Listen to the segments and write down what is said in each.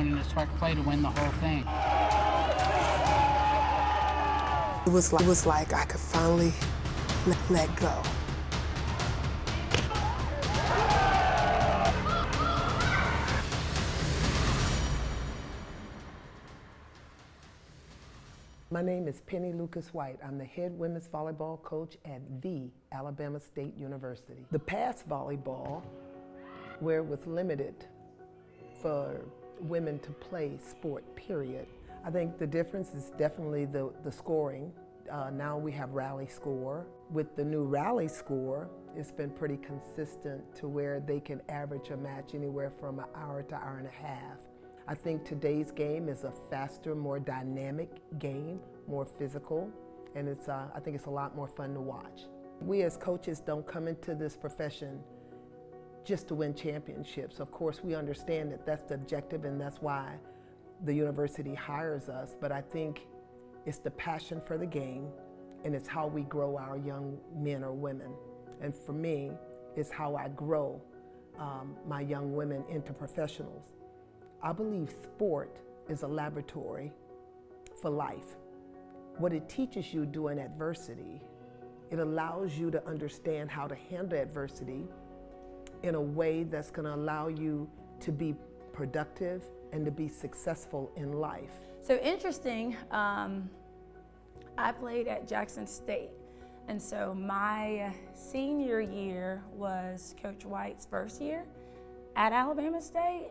going into sweat play to win the whole thing. It was like I could finally let go. My name is Penny Lucas White. I'm the head women's volleyball coach at the Alabama State University. The past volleyball, where it was limited for women to play sport, period. I think the difference is definitely the scoring. Now we have rally score. With the new rally score, it's been pretty consistent to where they can average a match anywhere from an hour to hour and a half. I think today's game is a faster, more dynamic game, more physical, and I think it's a lot more fun to watch. We as coaches don't come into this profession just to win championships. Of course, we understand that that's the objective, and that's why the university hires us, but I think it's the passion for the game, and it's how we grow our young men or women. And for me, it's how I grow my young women into professionals. I believe sport is a laboratory for life. What it teaches you during adversity, it allows you to understand how to handle adversity in a way that's going to allow you to be productive and to be successful in life. So interesting, I played at Jackson State, and so my senior year was Coach White's first year at Alabama State.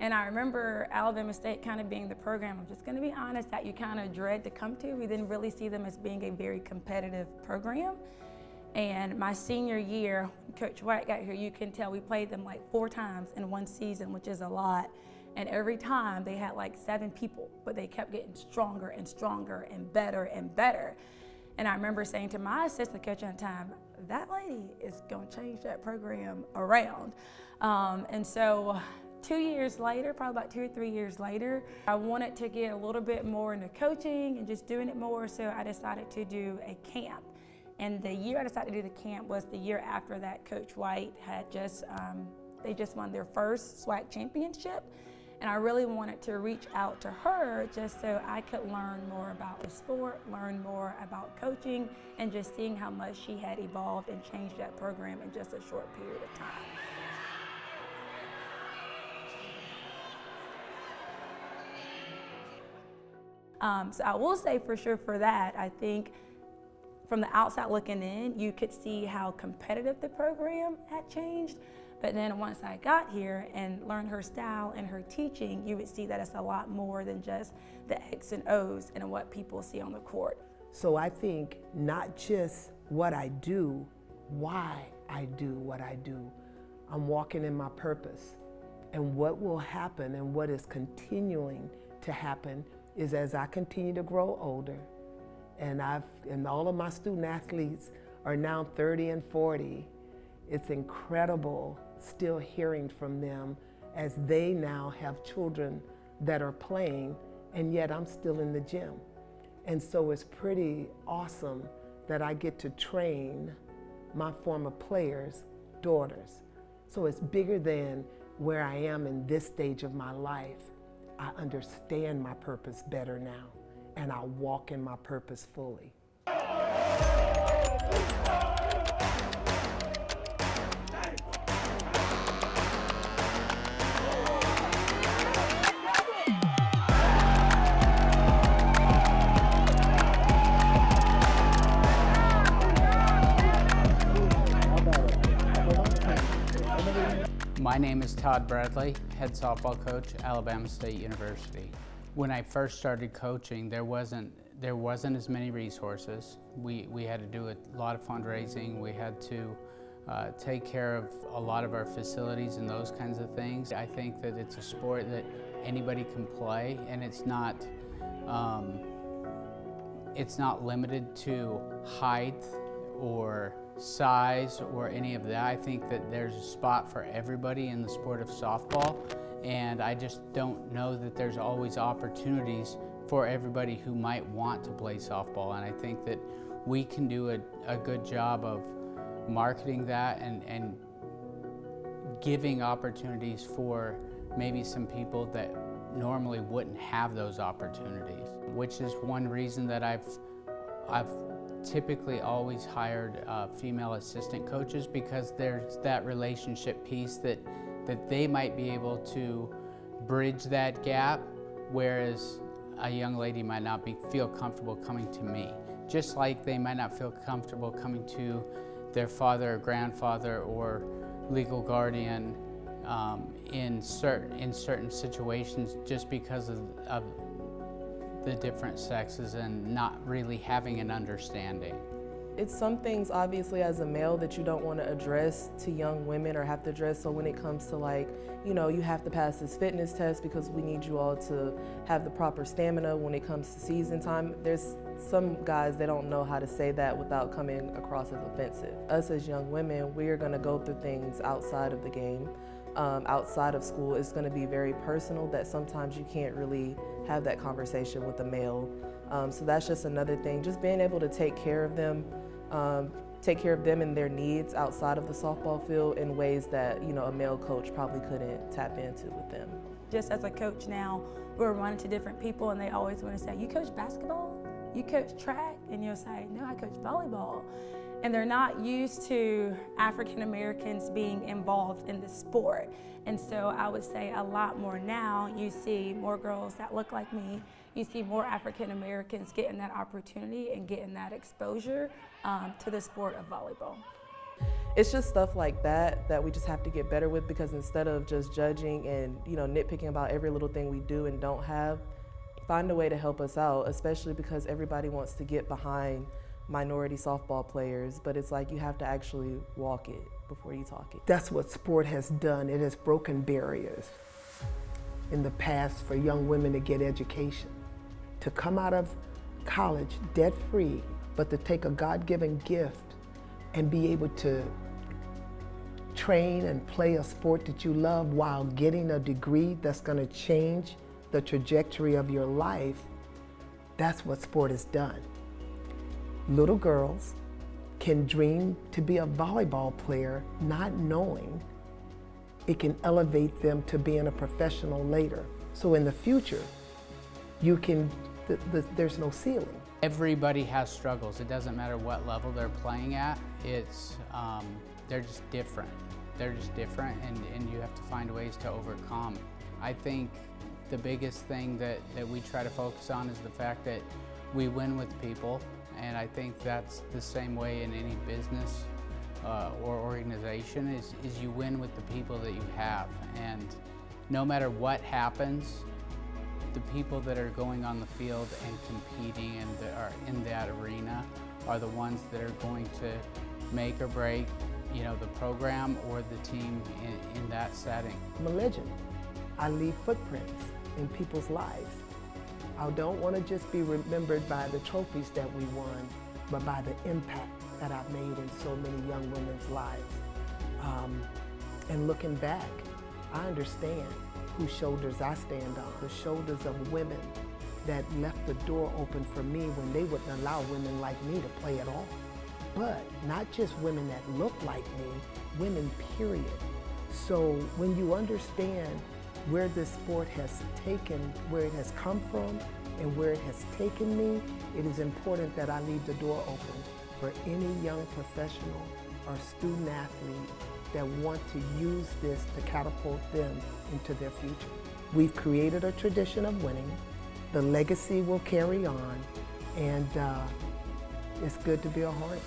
And I remember Alabama State kind of being the program, I'm just gonna be honest, that you kind of dread to come to. We didn't really see them as being a very competitive program. And my senior year, when Coach White got here, you can tell we played them like 4 times in one season, which is a lot. And every time they had like 7 people, but they kept getting stronger and stronger and better and better. And I remember saying to my assistant coach at the time, that lady is gonna change that program around. And so 2 years later, probably about 2 or 3 years later, I wanted to get a little bit more into coaching and just doing it more, so I decided to do a camp. And the year I decided to do the camp was the year after that Coach White had they just won their first SWAC championship. And I really wanted to reach out to her just so I could learn more about the sport, learn more about coaching, and just seeing how much she had evolved and changed that program in just a short period of time. So I will say for sure for that, I think from the outside looking in, you could see how competitive the program had changed. But then once I got here and learned her style and her teaching, you would see that it's a lot more than just the X and O's and what people see on the court. So I think not just what I do, why I do what I do. I'm walking in my purpose. And what will happen and what is continuing to happen is as I continue to grow older, and all of my student athletes are now 30 and 40, it's incredible still hearing from them as they now have children that are playing, and yet I'm still in the gym. And so it's pretty awesome that I get to train my former players' daughters. So it's bigger than where I am in this stage of my life. I understand my purpose better now, and I walk in my purpose fully. My name is Todd Bradley, head softball coach, Alabama State University. When I first started coaching, there wasn't as many resources. We had to do a lot of fundraising. We had to take care of a lot of our facilities and those kinds of things. I think that it's a sport that anybody can play, and it's not limited to height or size or any of that. I think that there's a spot for everybody in the sport of softball, and I just don't know that there's always opportunities for everybody who might want to play softball. And I think that we can do a good job of marketing that and giving opportunities for maybe some people that normally wouldn't have those opportunities, which is one reason that I've typically always hired female assistant coaches, because there's that relationship piece that they might be able to bridge that gap, whereas a young lady might not feel comfortable coming to me. Just like they might not feel comfortable coming to their father or grandfather or legal guardian in certain situations, just because of the different sexes and not really having an understanding. It's some things, obviously, as a male that you don't want to address to young women or have to address. So when it comes to, like, you know, you have to pass this fitness test because we need you all to have the proper stamina when it comes to season time. There's some guys, they don't know how to say that without coming across as offensive. Us as young women, we are going to go through things outside of the game, outside of school. It's going to be very personal that sometimes you can't really have that conversation with a male. So that's just another thing, just being able to take care of them and their needs outside of the softball field in ways that, you know, a male coach probably couldn't tap into with them. Just as a coach now, we're running to different people and they always want to say, you coach basketball? You coach track? And you'll say, no, I coach volleyball. And they're not used to African Americans being involved in the sport. And so I would say a lot more now, you see more girls that look like me, you see more African Americans getting that opportunity and getting that exposure to the sport of volleyball. It's just stuff like that we just have to get better with, because instead of just judging and, you know, nitpicking about every little thing we do and don't have, find a way to help us out, especially because everybody wants to get behind minority softball players, but it's like you have to actually walk it before you talk it. That's what sport has done. It has broken barriers in the past for young women to get education, to come out of college debt-free, but to take a God-given gift and be able to train and play a sport that you love while getting a degree that's going to change the trajectory of your life. That's what sport has done. Little girls can dream to be a volleyball player, not knowing it can elevate them to being a professional later. So in the future, you can, there's no ceiling. Everybody has struggles. It doesn't matter what level they're playing at. It's, they're just different. They're just different, and you have to find ways to overcome. I think the biggest thing that we try to focus on is the fact that we win with people, and I think that's the same way in any business or organization, is you win with the people that you have. And no matter what happens, the people that are going on the field and competing and that are in that arena are the ones that are going to make or break, you know, the program or the team in that setting. I'm a legend. I leave footprints in people's lives. I don't want to just be remembered by the trophies that we won, but by the impact that I've made in so many young women's lives. And looking back, I understand whose shoulders I stand on, the shoulders of women that left the door open for me when they wouldn't allow women like me to play at all. But not just women that look like me, women period. So when you understand where this sport has taken, where it has come from, and where it has taken me, it is important that I leave the door open for any young professional or student athlete that want to use this to catapult them into their future. We've created a tradition of winning. The legacy will carry on, and it's good to be a Hornet.